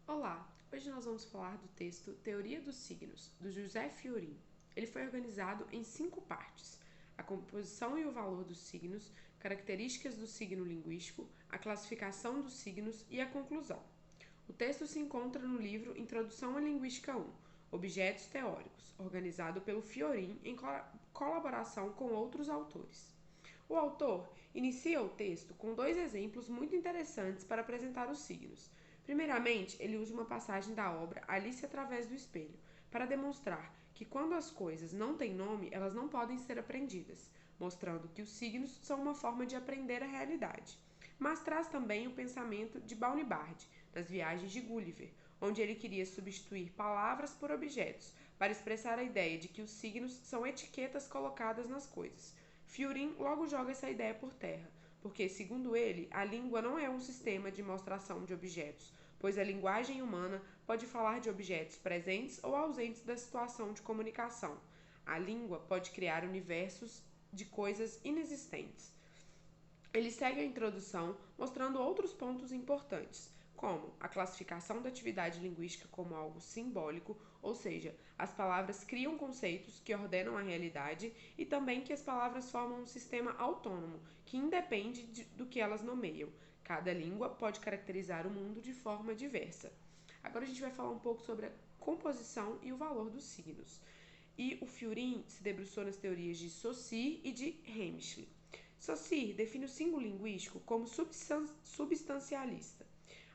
Olá, hoje nós vamos falar do texto Teoria dos Signos, do José Fiorin. Ele foi organizado em 5 partes: a composição e o valor dos signos, características do signo linguístico, a classificação dos signos e a conclusão. O texto se encontra no livro Introdução à Linguística 1, Objetos Teóricos, organizado pelo Fiorin em colaboração com outros autores. O autor inicia o texto com 2 exemplos muito interessantes para apresentar os signos. Primeiramente, ele usa uma passagem da obra Alice através do espelho, para demonstrar que quando as coisas não têm nome, elas não podem ser aprendidas, mostrando que os signos são uma forma de aprender a realidade. Mas traz também o pensamento de Bald, nas Viagens de Gulliver, onde ele queria substituir palavras por objetos, para expressar a ideia de que os signos são etiquetas colocadas nas coisas. Fiorin logo joga essa ideia por terra, porque, segundo ele, a língua não é um sistema de mostração de objetos, pois a linguagem humana pode falar de objetos presentes ou ausentes da situação de comunicação. A língua pode criar universos de coisas inexistentes. Ele segue a introdução mostrando outros pontos importantes, como a classificação da atividade linguística como algo simbólico, ou seja, as palavras criam conceitos que ordenam a realidade, e também que as palavras formam um sistema autônomo, que independe do que elas nomeiam. Cada língua pode caracterizar o mundo de forma diversa. Agora a gente vai falar um pouco sobre a composição e o valor dos signos. E o Fiorin se debruçou nas teorias de Saussure e de Hemingway. Saussure define o símbolo linguístico como substancialista,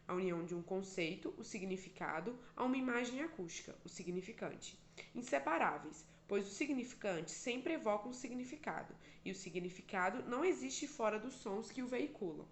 a união de um conceito, o significado, a uma imagem acústica, o significante, inseparáveis, pois o significante sempre evoca um significado, e o significado não existe fora dos sons que o veiculam.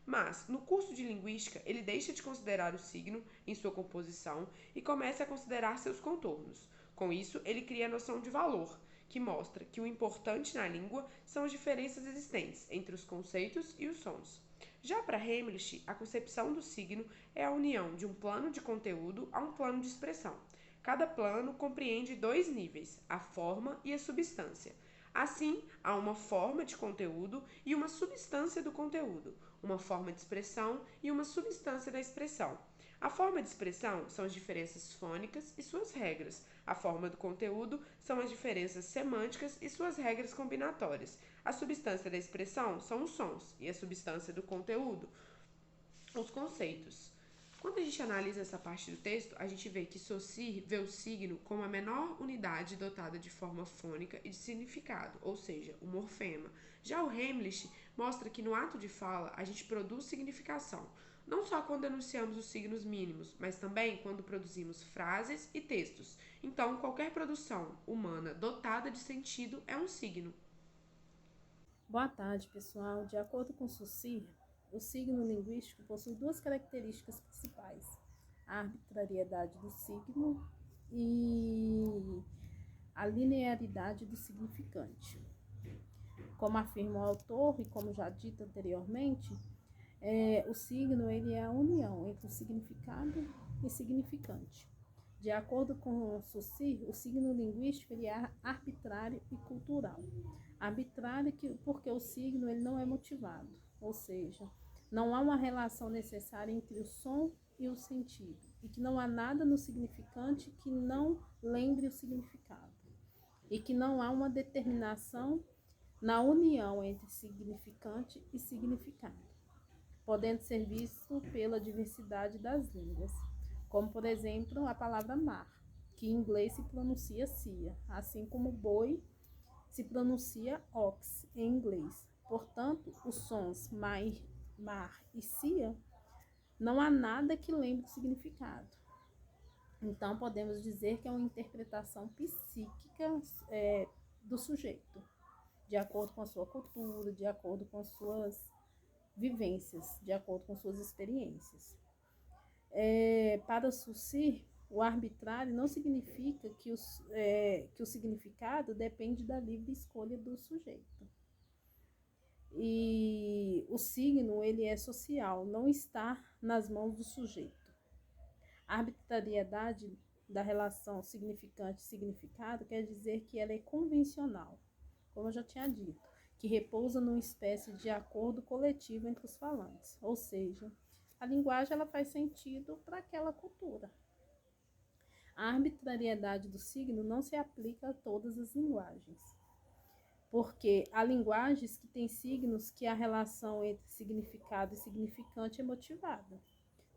Mas, no curso de linguística, ele deixa de considerar o signo em sua composição e começa a considerar seus contornos. Com isso, ele cria a noção de valor, que mostra que o importante na língua são as diferenças existentes entre os conceitos e os sons. Já para Hemlich, a concepção do signo é a união de um plano de conteúdo a um plano de expressão. Cada plano compreende 2 níveis, a forma e a substância. Assim, há uma forma de conteúdo e uma substância do conteúdo, uma forma de expressão e uma substância da expressão. A forma de expressão são as diferenças fônicas e suas regras. A forma do conteúdo são as diferenças semânticas e suas regras combinatórias. A substância da expressão são os sons e a substância do conteúdo, os conceitos. Quando a gente analisa essa parte do texto, a gente vê que Saussure vê o signo como a menor unidade dotada de forma fônica e de significado, ou seja, o morfema. Já o Hemlich mostra que no ato de fala a gente produz significação, não só quando enunciamos os signos mínimos, mas também quando produzimos frases e textos. Então, qualquer produção humana dotada de sentido é um signo. Boa tarde, pessoal. De acordo com Saussure, o signo linguístico possui 2 características principais: a arbitrariedade do signo e a linearidade do significante. Como afirma o autor e como já dito anteriormente, o signo ele é a união entre o significado e significante. De acordo com Saussure, o signo linguístico ele é arbitrário e cultural. Arbitrário porque o signo ele não é motivado, ou seja, não há uma relação necessária entre o som e o sentido, e que não há nada no significante que não lembre o significado, e que não há uma determinação na união entre significante e significado, podendo ser visto pela diversidade das línguas, como por exemplo a palavra mar, que em inglês se pronuncia cia, assim como boi se pronuncia ox em inglês. Portanto, os sons mar e cia, não há nada que lembre o significado. Então, podemos dizer que é uma interpretação psíquica do sujeito, de acordo com a sua cultura, de acordo com as suas vivências, de acordo com suas experiências. Para Saussure, o arbitrário não significa que o significado depende da livre escolha do sujeito. E o signo ele é social, não está nas mãos do sujeito. A arbitrariedade da relação significante-significado quer dizer que ela é convencional, como eu já tinha dito, que repousa numa espécie de acordo coletivo entre os falantes, ou seja, a linguagem ela faz sentido para aquela cultura. A arbitrariedade do signo não se aplica a todas as linguagens, porque há linguagens que têm signos que a relação entre significado e significante é motivada,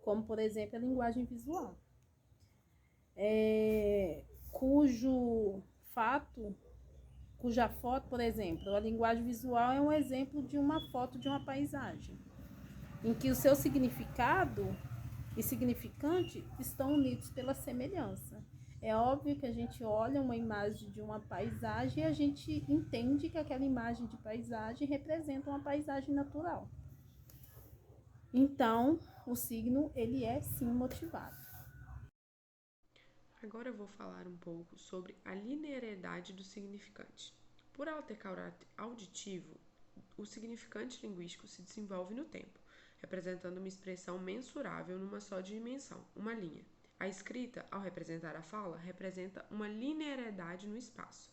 como, por exemplo, a linguagem visual, cuja foto, por exemplo, a linguagem visual é um exemplo de uma foto de uma paisagem, em que o seu significado e significante estão unidos pela semelhança. É óbvio que a gente olha uma imagem de uma paisagem e a gente entende que aquela imagem de paisagem representa uma paisagem natural. Então, o signo, ele é sim motivado. Agora eu vou falar um pouco sobre a linearidade do significante. Por ela ter caráter auditivo, o significante linguístico se desenvolve no tempo, representando uma expressão mensurável numa só dimensão, uma linha. A escrita, ao representar a fala, representa uma linearidade no espaço.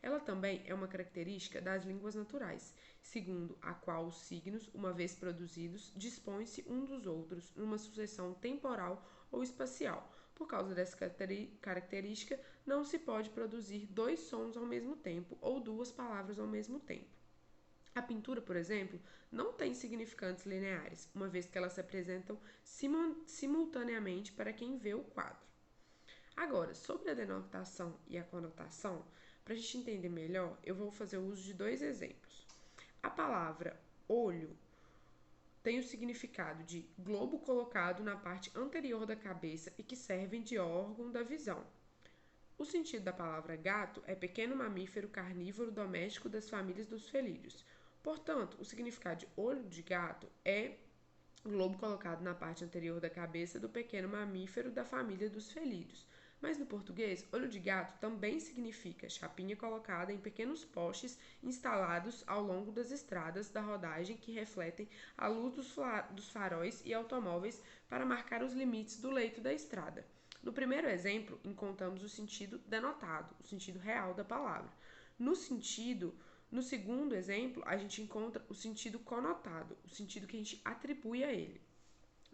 Ela também é uma característica das línguas naturais, segundo a qual os signos, uma vez produzidos, dispõem-se um dos outros numa sucessão temporal ou espacial. Por causa dessa característica, não se pode produzir dois sons ao mesmo tempo ou duas palavras ao mesmo tempo. A pintura, por exemplo, não tem significantes lineares, uma vez que elas se apresentam simultaneamente para quem vê o quadro. Agora, sobre a denotação e a conotação, para a gente entender melhor, eu vou fazer uso de dois exemplos. A palavra olho tem o significado de globo colocado na parte anterior da cabeça e que servem de órgão da visão. O sentido da palavra gato é pequeno mamífero carnívoro doméstico das famílias dos felídeos. Portanto, o significado de olho de gato é globo colocado na parte anterior da cabeça do pequeno mamífero da família dos felídeos. Mas no português, olho de gato também significa chapinha colocada em pequenos postes instalados ao longo das estradas da rodagem que refletem a luz dos faróis e automóveis para marcar os limites do leito da estrada. No primeiro exemplo, encontramos o sentido denotado, o sentido real da palavra. No segundo exemplo, a gente encontra o sentido conotado, o sentido que a gente atribui a ele.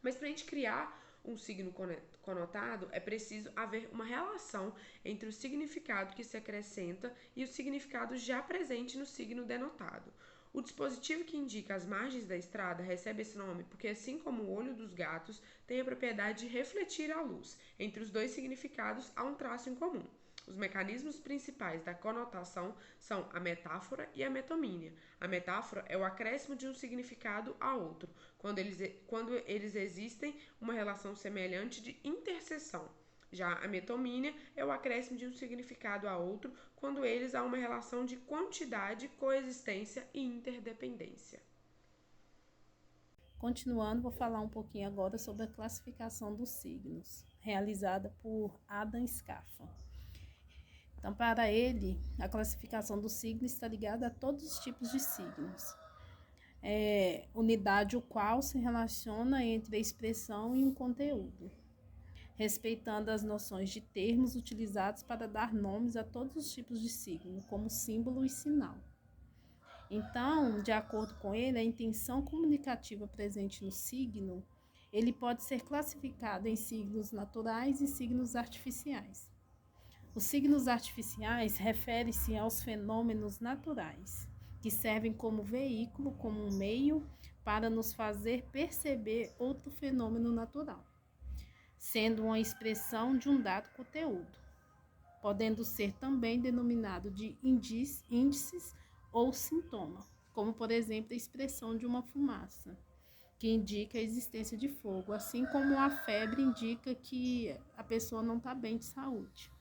Mas para a gente criar um signo conotado, é preciso haver uma relação entre o significado que se acrescenta e o significado já presente no signo denotado. O dispositivo que indica as margens da estrada recebe esse nome porque, assim como o olho dos gatos, tem a propriedade de refletir a luz. Entre os dois significados há um traço em comum. Os mecanismos principais da conotação são a metáfora e a metonímia. A metáfora é o acréscimo de um significado a outro, quando eles existem uma relação semelhante de interseção. Já a metonímia é o acréscimo de um significado a outro, quando eles há uma relação de quantidade, coexistência e interdependência. Continuando, vou falar um pouquinho agora sobre a classificação dos signos, realizada por Adam Scaffa. Então, para ele, a classificação do signo está ligada a todos os tipos de signos. Unidade o qual se relaciona entre a expressão e o conteúdo, respeitando as noções de termos utilizados para dar nomes a todos os tipos de signo, como símbolo e sinal. Então, de acordo com ele, a intenção comunicativa presente no signo, ele pode ser classificado em signos naturais e signos artificiais. Os signos artificiais referem-se aos fenômenos naturais, que servem como veículo, como um meio para nos fazer perceber outro fenômeno natural, sendo uma expressão de um dado conteúdo, podendo ser também denominado de índices ou sintoma, como por exemplo a expressão de uma fumaça, que indica a existência de fogo, assim como a febre indica que a pessoa não está bem de saúde.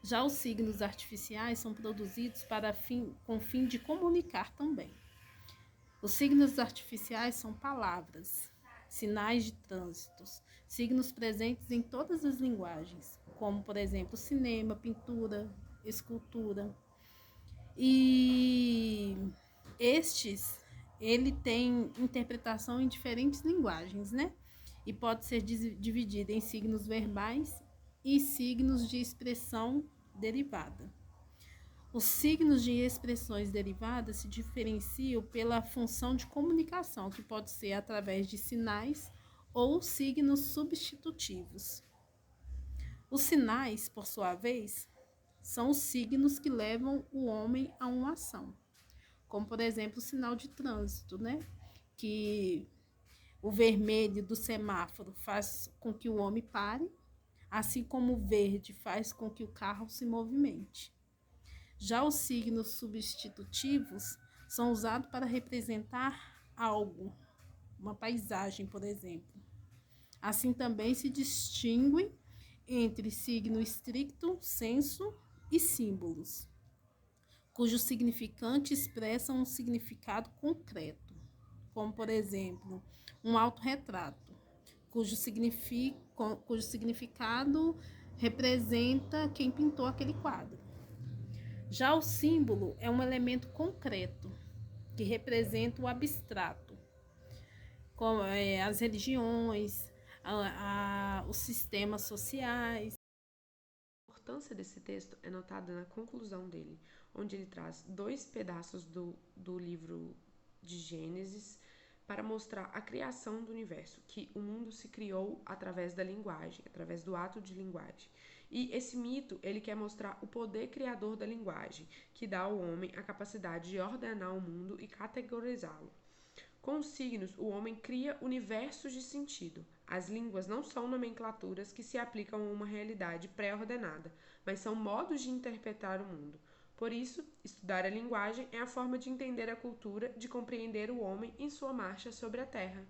Já os signos artificiais são produzidos com fim de comunicar também. Os signos artificiais são palavras, sinais de trânsitos, signos presentes em todas as linguagens, como, por exemplo, cinema, pintura, escultura. E ele tem interpretação em diferentes linguagens, né? E pode ser dividido em signos verbais e signos de expressão derivada. Os signos de expressões derivadas se diferenciam pela função de comunicação, que pode ser através de sinais ou signos substitutivos. Os sinais, por sua vez, são os signos que levam o homem a uma ação, como, por exemplo, o sinal de trânsito, né? Que o vermelho do semáforo faz com que o homem pare, assim como o verde faz com que o carro se movimente. Já os signos substitutivos são usados para representar algo, uma paisagem, por exemplo. Assim também se distingue entre signo estricto sensu e símbolos, cujos significantes expressam um significado concreto, como, por exemplo, um autorretrato, cujo significado representa quem pintou aquele quadro. Já o símbolo é um elemento concreto, que representa o abstrato, como as religiões, os sistemas sociais. A importância desse texto é notada na conclusão dele, onde ele traz 2 pedaços do livro de Gênesis para mostrar a criação do universo, que o mundo se criou através da linguagem, através do ato de linguagem. E esse mito, ele quer mostrar o poder criador da linguagem, que dá ao homem a capacidade de ordenar o mundo e categorizá-lo. Com os signos, o homem cria universos de sentido. As línguas não são nomenclaturas que se aplicam a uma realidade pré-ordenada, mas são modos de interpretar o mundo. Por isso, estudar a linguagem é a forma de entender a cultura, de compreender o homem em sua marcha sobre a Terra.